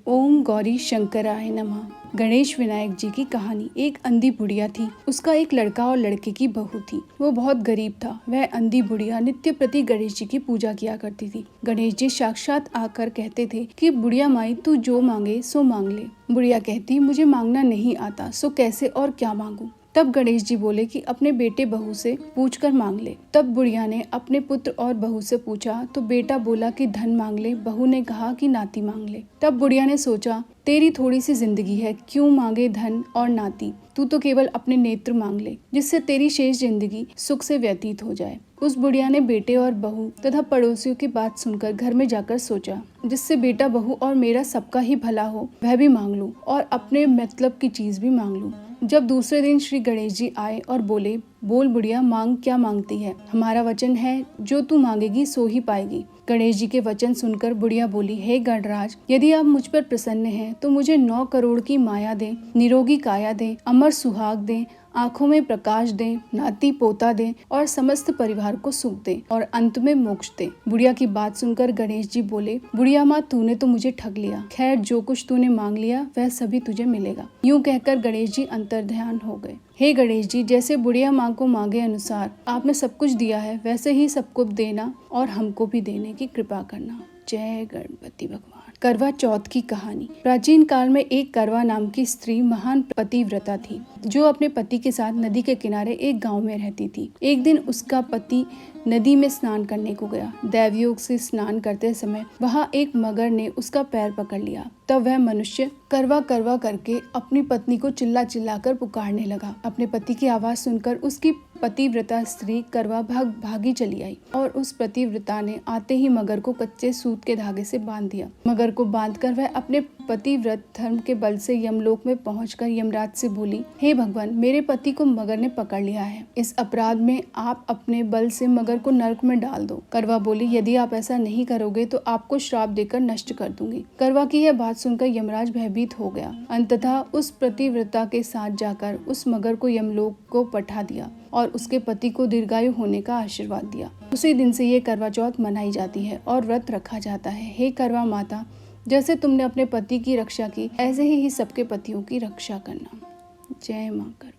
ओम गौरी शंकराय नमः। गणेश विनायक जी की कहानी। एक अंधी बुढ़िया थी। उसका एक लड़का और लड़के की बहू थी। वो बहुत गरीब था। वह अंधी बुढ़िया नित्य प्रति गणेश जी की पूजा किया करती थी। गणेश जी साक्षात आकर कहते थे कि बुढ़िया माई तू जो मांगे सो मांग ले। बुढ़िया कहती मुझे मांगना नहीं आता, सो कैसे और क्या मांगू। तब गणेश जी बोले कि अपने बेटे बहू से पूछकर मांग ले। तब बुढ़िया ने अपने पुत्र और बहू से पूछा तो बेटा बोला कि धन मांग ले, बहू ने कहा कि नाती मांग ले। तब बुढ़िया ने सोचा तेरी थोड़ी सी जिंदगी है, क्यों मांगे धन और नाती, तू तो केवल अपने नेत्र मांग ले, जिससे तेरी शेष जिंदगी सुख से व्यतीत हो जाए। उस बुढ़िया ने बेटे और बहू तथा पड़ोसियों की बात सुनकर घर में जाकर सोचा जिससे बेटा बहू और मेरा सबका ही भला हो वह भी मांग लूं और अपने मतलब की चीज भी मांग लूं। जब दूसरे दिन श्री गणेश जी आए और बोले बोल बुढ़िया मांग क्या मांगती है, हमारा वचन है जो तू मांगेगी सो ही पाएगी। गणेश जी के वचन सुनकर बुढ़िया बोली हे गणराज, यदि आप मुझ पर प्रसन्न हैं तो मुझे 9 करोड़ की माया दें, निरोगी काया दें, अमर सुहाग दें, आंखों में प्रकाश दें, नाती पोता दें और समस्त परिवार को सुख दें और अंत में मोक्ष दें। बुढ़िया की बात सुनकर गणेश जी बोले बुढ़िया माँ तूने तो मुझे ठग लिया, खैर जो कुछ तूने मांग लिया वह सभी तुझे मिलेगा। यूं कहकर गणेश जी अंतर्ध्यान हो गए। हे गणेश जी, जैसे बुढ़िया माँ को मांगे अनुसार आपने सब कुछ दिया है, वैसे ही सबको देना और हमको भी देने की कृपा करना। जय गणपति भगवान। करवा चौथ की कहानी। प्राचीन काल में एक करवा नाम की स्त्री महान पतिव्रता थी, जो अपने पति के साथ नदी के किनारे एक गांव में रहती थी। एक दिन उसका पति नदी में स्नान करने को गया। दैवयोग से स्नान करते समय वहाँ एक मगर ने उसका पैर पकड़ लिया। तब वह मनुष्य करवा करवा करके अपनी पत्नी को चिल्ला चिल्ला कर पुकारने लगा। अपने पति की आवाज सुनकर उसकी पतिव्रता स्त्री करवा भागी चली आई और उस पतिव्रता ने आते ही मगर को कच्चे सूत के धागे से बांध दिया। मगर को बांधकर वह अपने पतिव्रत धर्म के बल से यमलोक में पहुंचकर यमराज से बोली हे भगवान, मेरे पति को मगर ने पकड़ लिया है, इस अपराध में आप अपने बल से मगर को नरक में डाल दो। करवा बोली यदि आप ऐसा नहीं करोगे तो आपको श्राप देकर नष्ट कर दूंगी। करवा की यह बात सुनकर यमराज भयभीत हो गया। अंततः उस पतिव्रता के साथ जाकर उस मगर को यमलोक को पठा दिया और उसके पति को दीर्घायु होने का आशीर्वाद दिया। उसी दिन से ये करवा चौथ मनाई जाती है और व्रत रखा जाता है। हे करवा माता, जैसे तुमने अपने पति की रक्षा की ऐसे ही सबके पतियों की रक्षा करना। जय मां करवा।